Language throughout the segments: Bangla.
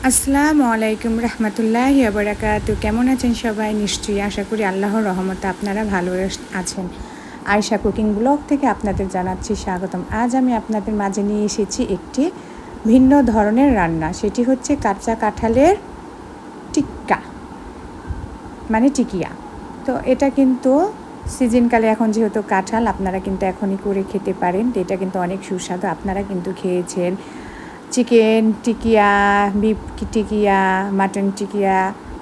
আসসালামু আলাইকুম রহমতুল্লাহি ওয়া বারাকাতুহু। কেমন আছেন সবাই? নিশ্চয়ই আশা করি আল্লাহর রহমতে আপনারা ভালো আছেন। আয়েশা কুকিং ব্লগ থেকে আপনাদের জানাচ্ছি স্বাগতম। আজ আমি আপনাদের মাঝে নিয়ে এসেছি একটি ভিন্ন ধরনের রান্না। সেটি হচ্ছে কাঁচা কাঁঠালের টিক্কা, মানে টিকিয়া। তো এটা কিন্তু সিজনকালে এখন যেহেতু কাঁঠাল, আপনারা কিন্তু এখনই করে খেতে পারেন। তো এটা কিন্তু অনেক সুস্বাদু, আপনারা কিন্তু খেয়েছেন। Chicken tikia, beef tikia, mutton tikia.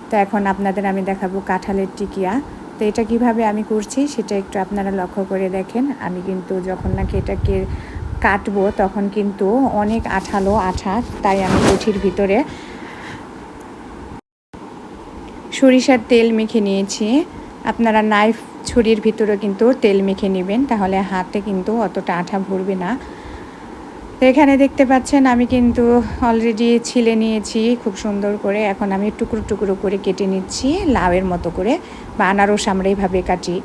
তো এখন আপনাদের আমি দেখাবো কাঁঠালের টিকিয়া। তো এটা কিভাবে আমি করছি সেটা একটু আপনারা লক্ষ্য করে দেখেন। আমি কিন্তু যখন নাকি এটাকে কাটবো তখন কিন্তু অনেক আঠালো আঠা, তাই আমি কঠির ভিতরে সরিষার তেল মেখে নিয়েছি। আপনারা নাইফ ছুরির ভিতরে কিন্তু তেল মেখে নেবেন, তাহলে হাতে কিন্তু অতটা আঠা ভরবে না। তো এখানে দেখতে পাচ্ছেন আমি কিন্তু অলরেডি ছিলে নিয়েছি খুব সুন্দর করে। এখন আমি টুকরো টুকরো করে কেটে নিচ্ছি, লাউয়ের মতো করে, বা আনারস আমরা এইভাবে কাটি।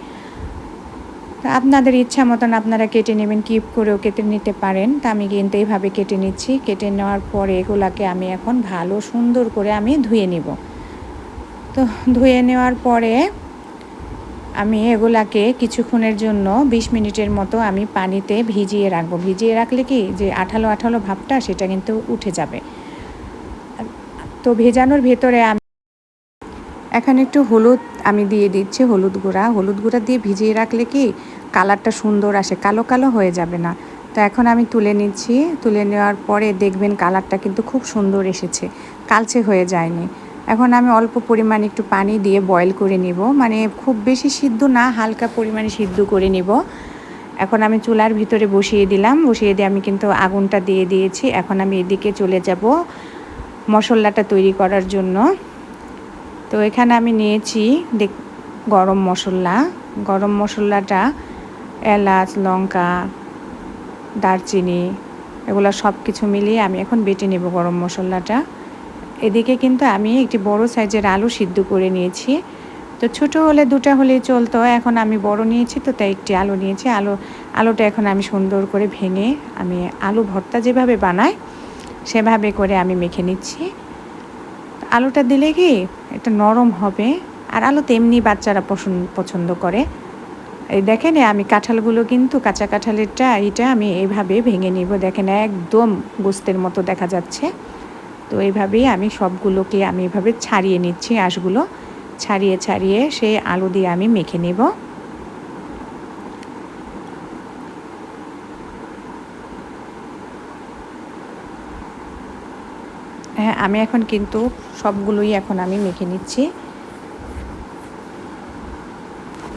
তো আপনাদের ইচ্ছা মতন আপনারা কেটে নেবেন, কিপ করেও কেটে নিতে পারেন। তা আমি কিন্তু এইভাবে কেটে নিচ্ছি। কেটে নেওয়ার পরে এগুলাকে আমি এখন ভালো সুন্দর করে আমি ধুয়ে নিব। তো ধুয়ে নেওয়ার পরে আমি এগুলাকে কিছুক্ষণের জন্য 20 মিনিটের মতো আমি পানিতে ভিজিয়ে রাখবো। ভিজিয়ে রাখলে কি যে আঠালো আঠালো ভাবটা সেটা কিন্তু উঠে যাবে। তো ভেজানোর ভেতরে আমি এখানে একটু হলুদ আমি দিয়ে দিচ্ছি, হলুদ গুঁড়া দিয়ে ভিজিয়ে রাখলে কি কালারটা সুন্দর আসে, কালো কালো হয়ে যাবে না। তো এখন আমি তুলে নিচ্ছি। তুলে নেওয়ার পরে দেখবেন কালারটা কিন্তু খুব সুন্দর এসেছে, কালচে হয়ে যায়নি। এখন আমি অল্প পরিমাণে একটু পানি দিয়ে বয়েল করে নিব, মানে খুব বেশি সিদ্ধ না, হালকা পরিমাণে সিদ্ধ করে নিব। এখন আমি চুলার ভিতরে বসিয়ে দিলাম, বসিয়ে দিয়ে আমি কিন্তু আগুনটা দিয়ে দিয়েছি। এখন আমি এদিকে চলে যাব মশলাটা তৈরি করার জন্য। তো এখানে আমি নিয়েছি গরম মশলা। গরম মশলাটা এলাচ, লঙ্কা, দারচিনি, এগুলো সব কিছু মিলিয়ে আমি এখন বেটে নেব গরম মশলাটা। এদিকে কিন্তু আমি একটি বড় সাইজের আলু সিদ্ধ করে নিয়েছি। তো ছোট হলে দুটা হলেই চলতো, এখন আমি বড় নিয়েছি তো তাই একটি আলু নিয়েছি। আলুটা এখন আমি সুন্দর করে ভেঙে আমি আলু ভর্তা যেভাবে বানাই সেভাবে করে আমি মেখে নিচ্ছি। আলুটা দিলে কি এটা নরম হবে, আর আলু তো এমনি বাচ্চারা পছন্দ করে। এই দেখেন আমি কাঁঠালগুলো কিন্তু কাঁচা কাঁঠালেরটা এটা আমি এইভাবে ভেঙে নিব। দেখেন একদম গোস্তের মতো দেখা যাচ্ছে। তো এইভাবেই আমি সবগুলোকে আমি এভাবে ছাড়িয়ে নিচ্ছি, আঁশগুলো ছাড়িয়ে ছাড়িয়ে সেই আলু দিয়ে আমি মেখে নেব। হ্যাঁ, আমি এখন কিন্তু সবগুলোই এখন আমি মেখে নিচ্ছি।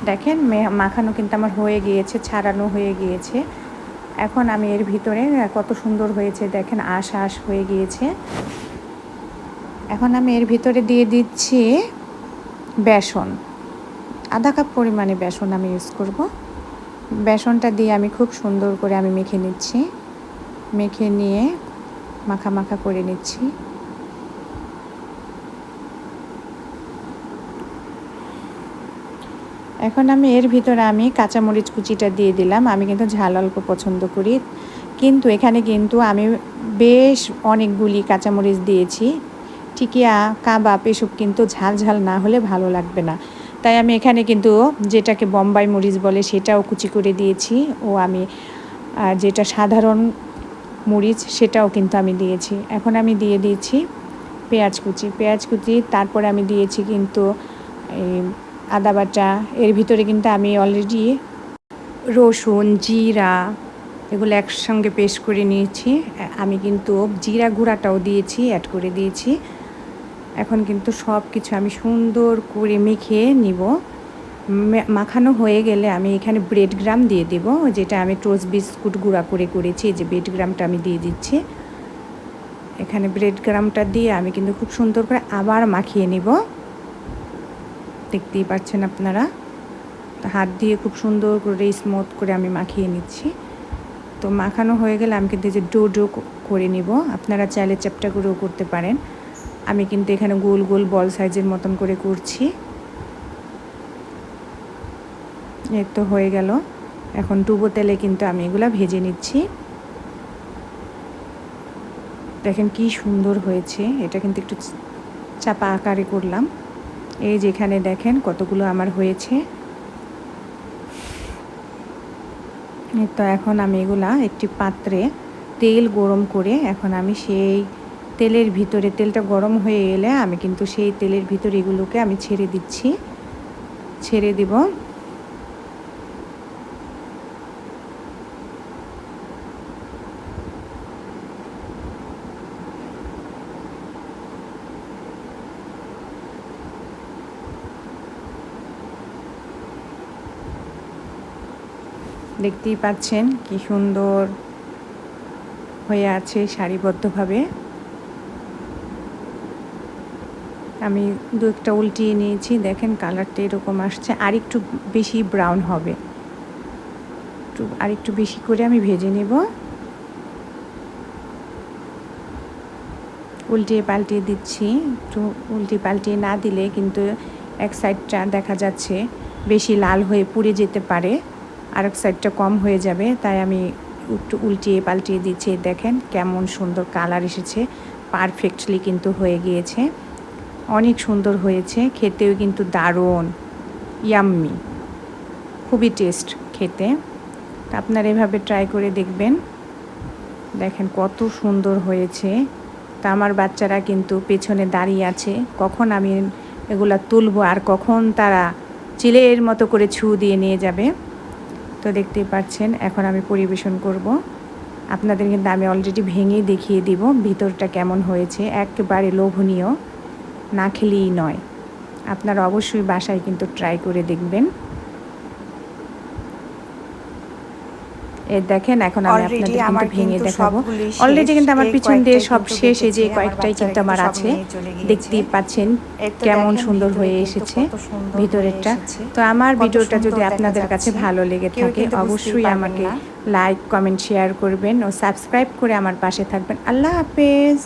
দেখেন মাখানো কিন্তু আমার হয়ে গিয়েছে, ছাড়ানো হয়ে গিয়েছে। এখন আমি এর ভিতরে কত সুন্দর হয়েছে দেখেন, আঁশ হয়ে গিয়েছে। এখন আমি এর ভিতরে দিয়ে দিচ্ছি বেসন। আধা কাপ পরিমাণে বেসন আমি ইউজ করব। বেসনটা দিয়ে আমি খুব সুন্দর করে আমি মেখে নিচ্ছি, মেখে নিয়ে মাখা মাখা করে নিচ্ছি। এখন আমি এর ভিতরে আমি কাঁচামরিচ কুচিটা দিয়ে দিলাম। আমি কিন্তু ঝাল অল্প পছন্দ করি, কিন্তু এখানে কিন্তু আমি বেশ অনেকগুলি কাঁচামরিচ দিয়েছি। টিকিয়া, কাবাব এসব কিন্তু ঝাল ঝাল না হলে ভালো লাগবে না, তাই আমি এখানে কিন্তু যেটাকে বোম্বাই মরিচ বলে সেটাও কুচি করে দিয়েছি। ও আমি যেটা সাধারণ মরিচ সেটাও কিন্তু আমি দিয়েছি। এখন আমি দিয়ে দিয়েছি পেঁয়াজ কুচি, তারপরে আমি দিয়েছি কিন্তু এই আদা বাটা। এর ভিতরে কিন্তু আমি অলরেডি রসুন, জিরা এগুলো একসঙ্গে পেস্ট করে নিয়েছি। আমি কিন্তু জিরা গুঁড়াটাও দিয়েছি, অ্যাড করে দিয়েছি। এখন কিন্তু সব কিছু আমি সুন্দর করে মেখে নিব। মাখানো হয়ে গেলে আমি এখানে ব্রেড গ্রাম দিয়ে দেব, যেটা আমি টোস্ট বিস্কুট গুঁড়া করে করেছি। যে ব্রেড গ্রামটা আমি দিয়ে দিচ্ছি। এখানে ব্রেড গ্রামটা দিয়ে আমি কিন্তু খুব সুন্দর করে আবার মাখিয়ে নিব। দেখতেই পাচ্ছেন আপনারা, হাত দিয়ে খুব সুন্দর করে স্মুথ করে আমি মাখিয়ে নিচ্ছি। তো মাখানো হয়ে গেলে আমি কিন্তু যে ডো করে নিব। আপনারা চাইলে চ্যাপটা করেও করতে পারেন। আমি কিন্তু এখানে গোল গোল বল সাইজের মতন করে করছি। এই তো হয়ে গেল। এখন ডুবো তেলে কিন্তু আমি এগুলা ভেজে নিচ্ছি। দেখেন কি সুন্দর হয়েছে। এটা কিন্তু একটু চাপা আকারে করলাম। এই যেখানে দেখেন কতগুলো আমার হয়েছে। তো এখন আমি এগুলা একটি পাত্রে তেল গরম করে এখন আমি সেই তেলের ভিতরে, তেলটা গরম হয়ে এলে আমি কিন্তু সেই তেলের ভিতরে এগুলোকে আমি ছেড়ে দিচ্ছি, ছেড়ে দিব। দেখতেই পাচ্ছেন কি সুন্দর হয়ে আছে সারিবদ্ধভাবে। আমি দু একটা উল্টিয়ে নিয়েছি, দেখেন কালারটা এরকম আসছে। আর একটু বেশি ব্রাউন হবে, আর একটু বেশি করে আমি ভেজে নেব। উল্টিয়ে পাল্টিয়ে দিচ্ছি। একটু উল্টিয়ে পাল্টিয়ে না দিলে কিন্তু এক সাইডটা দেখা যাচ্ছে বেশি লাল হয়ে পুড়ে যেতে পারে, আর এক সাইডটা কম হয়ে যাবে। তাই আমি একটু উল্টিয়ে পাল্টিয়ে দিচ্ছি। দেখেন কেমন সুন্দর কালার এসেছে, পারফেক্টলি কিন্তু হয়ে গিয়েছে, অনেক সুন্দর হয়েছে। খেতেও কিন্তু দারুণ, ইয়াম্মি, খুবই টেস্ট খেতে। আপনারা এভাবে ট্রাই করে দেখবেন। দেখেন কত সুন্দর হয়েছে। তা আমার বাচ্চারা কিন্তু পেছনে দাঁড়িয়ে আছে, কখন আমি এগুলা তুলবো আর কখন তারা চিলের মতো করে ছু দিয়ে নিয়ে যাবে। তো দেখতেই পাচ্ছেন এখন আমি পরিবেশন করব। আপনাদের কিন্তু আমি অলরেডি ভেঙে দেখিয়ে দিব ভিতরটা কেমন হয়েছে। একেবারে লোভনীয়, না খেলেই নয়। আপনারা অবশ্যই বাসায় কিন্তু ট্রাই করে দেখবেন। দেখেন এখন আমি আপনাদের কিন্তু ভেঙে দেখাবো। অলরেডি কিন্তু আমার পিছন দিয়ে সব শেষ। এই যে কয়েকটাই কিন্তু আমার আছে, দেখতেই পাচ্ছেন কেমন সুন্দর হয়ে এসেছে ভিতরেরটা। তো আমার ভিডিওটা যদি আপনাদের কাছে ভালো লেগে থাকে অবশ্যই আমাকে লাইক, কমেন্ট, শেয়ার করবেন ও সাবস্ক্রাইব করে আমার পাশে থাকবেন। আল্লাহ হাফেজ।